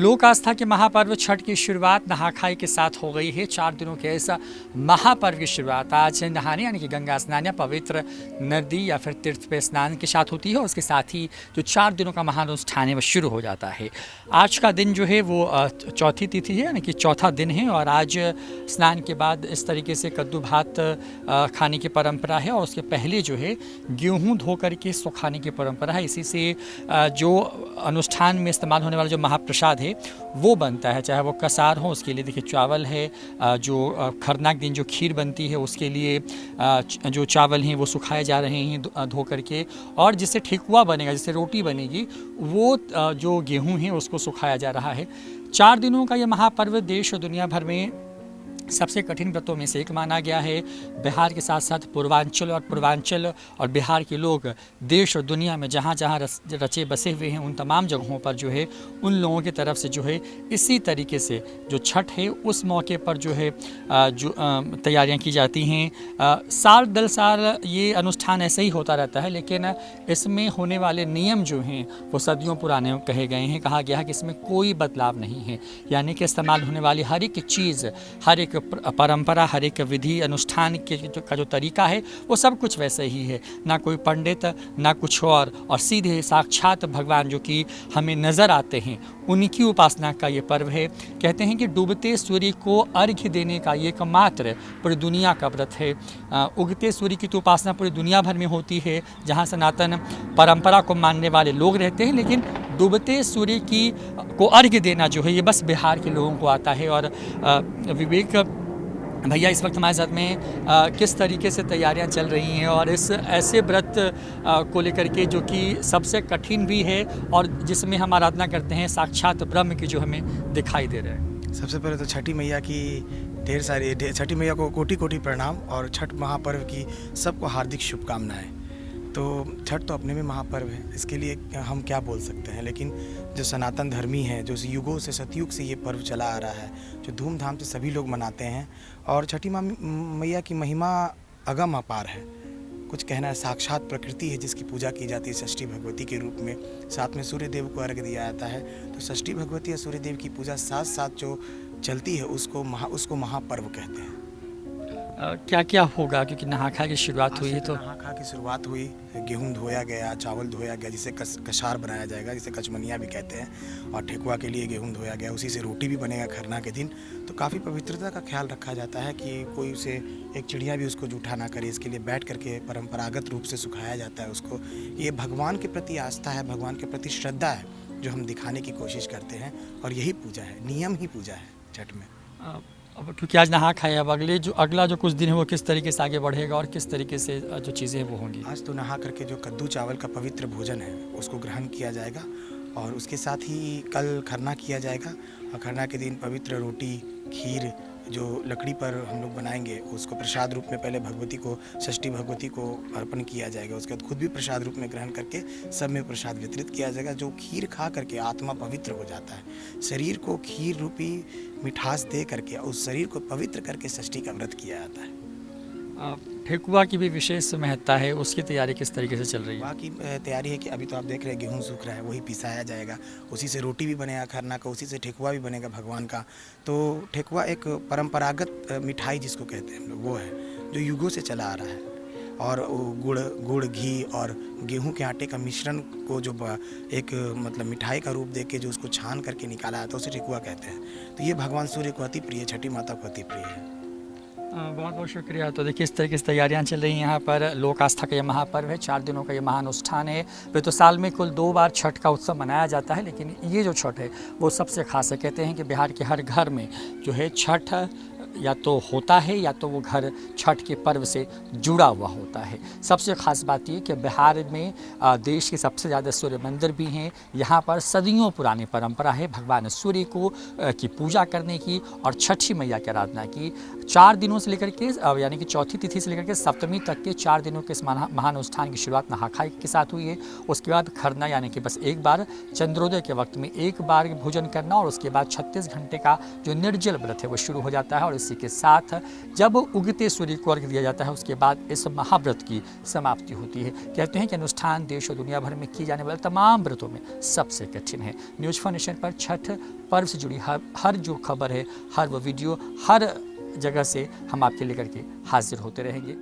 लोक आस्था के महापर्व छठ की शुरुआत नहाखाई के साथ हो गई है। 4 दिनों के इस महापर्व की शुरुआत आज नहाने यानी कि गंगा स्नान या पवित्र नदी या फिर तीर्थ पे स्नान के साथ होती है। उसके साथ ही जो 4 दिनों का महानुष्ठान है वो शुरू हो जाता है। आज का दिन जो है वो चौथी तिथि है यानी कि चौथा दिन है और आज स्नान के बाद इस तरीके से कद्दू भात खाने की परंपरा है और उसके पहले जो है गेहूँ धो करके इसको खाने की परंपरा है। इसी से जो अनुष्ठान में इस्तेमाल होने वाला जो महाप्रसाद है वो बनता है, चाहे वो कसार हो उसके लिए देखिए चावल है, जो खरना के दिन जो खीर बनती है उसके लिए जो चावल हैं वो सुखाए जा रहे हैं धो करके, और जिससे ठेकुआ बनेगा जिससे रोटी बनेगी वो जो गेहूं है उसको सुखाया जा रहा है। 4 दिनों का ये महापर्व देश और दुनिया भर में सबसे कठिन व्रतों में से एक माना गया है। बिहार के साथ साथ पूर्वांचल और बिहार के लोग देश और दुनिया में जहाँ जहाँ रचे बसे हुए हैं उन तमाम जगहों पर जो है उन लोगों की तरफ से जो है इसी तरीके से जो छठ है उस मौके पर जो है जो तैयारियाँ की जाती हैं। साल दर साल ये अनुष्ठान ऐसे ही होता रहता है, लेकिन इसमें होने वाले नियम जो हैं वो सदियों पुराने कहे गए हैं। कहा गया है कि इसमें कोई बदलाव नहीं है, यानी कि इस्तेमाल होने वाली हर एक चीज़, हर एक परंपरा, हर एक विधि अनुष्ठान का जो तरीका है वो सब कुछ वैसे ही है। ना कोई पंडित ना कुछ और सीधे साक्षात भगवान जो कि हमें नज़र आते हैं उन्हीं की उपासना का ये पर्व है। कहते हैं कि डूबते सूर्य को अर्घ्य देने का ये एकमात्र पूरी दुनिया का व्रत है। उगते सूर्य की तो उपासना पूरी दुनिया भर में होती है जहाँ सनातन परंपरा को मानने वाले लोग रहते हैं, लेकिन डूबते सूर्य को अर्घ्य देना जो है ये बस बिहार के लोगों को आता है। और विवेक भैया इस वक्त हमारे साथ में किस तरीके से तैयारियां चल रही हैं और इस ऐसे व्रत को लेकर के जो कि सबसे कठिन भी है और जिसमें हम आराधना करते हैं साक्षात ब्रह्म की जो हमें दिखाई दे रहा है। सबसे पहले तो छठी मैया की छठी मैया को कोटि कोटि प्रणाम और छठ महापर्व की सबको हार्दिक शुभकामनाएं। तो छठ तो अपने में महापर्व है, इसके लिए हम क्या बोल सकते हैं, लेकिन जो सनातन धर्मी है, जो युगों से सतयुग से ये पर्व चला आ रहा है, जो धूमधाम से सभी लोग मनाते हैं और छठी मैया की महिमा अगम अपार है। कुछ कहना है साक्षात प्रकृति है जिसकी पूजा की जाती है षष्ठी भगवती के रूप में, साथ में सूर्य देव को अर्घ्य दिया जाता है। तो षष्ठी भगवती या सूर्य देव की पूजा साथ साथ जो चलती है उसको महापर्व कहते हैं। क्या क्या होगा, क्योंकि नहाखा की शुरुआत हुई है तो नहाखा की शुरुआत हुई, गेहूं धोया गया, चावल धोया गया जिसे कसार बनाया जाएगा, जिसे कचमनिया भी कहते हैं, और ठेकुआ के लिए गेहूं धोया गया, उसी से रोटी भी बनेगा खरना के दिन। तो काफ़ी पवित्रता का ख्याल रखा जाता है कि कोई उसे एक चिड़िया भी उसको जूठा ना करे, इसके लिए बैठ करके परंपरागत रूप से सुखाया जाता है उसको। ये भगवान के प्रति आस्था है, भगवान के प्रति श्रद्धा है जो हम दिखाने की कोशिश करते हैं और यही पूजा है, नियम ही पूजा है छठ में। अब क्योंकि आज नहा खाए, अब अगला जो कुछ दिन है वो किस तरीके से आगे बढ़ेगा और किस तरीके से जो चीज़ें वो होंगी। आज तो नहा करके जो कद्दू चावल का पवित्र भोजन है उसको ग्रहण किया जाएगा और उसके साथ ही कल खरना किया जाएगा और खरना के दिन पवित्र रोटी खीर जो लकड़ी पर हम लोग बनाएंगे उसको प्रसाद रूप में पहले भगवती को, षष्ठी भगवती को अर्पण किया जाएगा। उसके बाद खुद भी प्रसाद रूप में ग्रहण करके सब में प्रसाद वितरित किया जाएगा। जो खीर खा करके आत्मा पवित्र हो जाता है, शरीर को खीर रूपी मिठास दे करके उस शरीर को पवित्र करके षष्ठी का व्रत किया जाता है। ठेकुआ की भी विशेष महत्ता है, उसकी तैयारी किस तरीके से चल रही है? ठेकुआ की तैयारी है कि अभी तो आप देख रहे हैं गेहूं सूख रहा है, वही पिसाया जाएगा, उसी से रोटी भी बनेगा खरना का, उसी से ठेकुआ भी बनेगा भगवान का। तो ठेकुआ एक परंपरागत मिठाई जिसको कहते हैं हम लोग, वो है जो युगों से चला आ रहा है। और गुड़ घी और गेहूं के आटे का मिश्रण को जो एक मतलब मिठाई का रूप दे के जो उसको छान करके निकाला जाता है उसे ठेकुआ कहते हैं। तो ये भगवान सूर्य को अति प्रिय, छठी माता को अति प्रिय है। बहुत बहुत शुक्रिया। तो देखिए इस तरीके से तैयारियां चल रही हैं यहाँ पर। लोक आस्था का ये महापर्व है, 4 दिनों का ये महानुष्ठान है। वे तो साल में कुल 2 बार छठ का उत्सव मनाया जाता है, लेकिन ये जो छठ है वो सबसे खास है। कहते हैं कि बिहार के हर घर में जो है छठ या तो होता है या तो वो घर छठ के पर्व से जुड़ा हुआ होता है। सबसे ख़ास बात ये कि बिहार में देश के सबसे ज़्यादा सूर्य मंदिर भी हैं। यहाँ पर सदियों पुरानी परंपरा है भगवान सूर्य को की पूजा करने की और छठी मैया की आराधना की। 4 दिनों से लेकर के यानी कि चौथी तिथि से लेकर के सप्तमी तक के 4 दिनों के इस महानुष्ठान की शुरुआत नहाखाई के साथ हुई है। उसके बाद खरना यानी कि बस एक बार चंद्रोदय के वक्त में एक बार भोजन करना और उसके बाद 36 घंटे का जो निर्जल व्रत है वो शुरू हो जाता है। और इसी के साथ जब उगते सूर्य को अर्घ्य दिया जाता है उसके बाद इस महाव्रत की समाप्ति होती है। कहते हैं कि अनुष्ठान देश और दुनिया भर में किए जाने वाले तमाम व्रतों में सबसे कठिन है। न्यूज़ फॉर नेशन पर छठ पर्व से जुड़ी हर जो खबर है, हर वो वीडियो, हर जगह से हम आपके लेकर के हाजिर होते रहेंगे।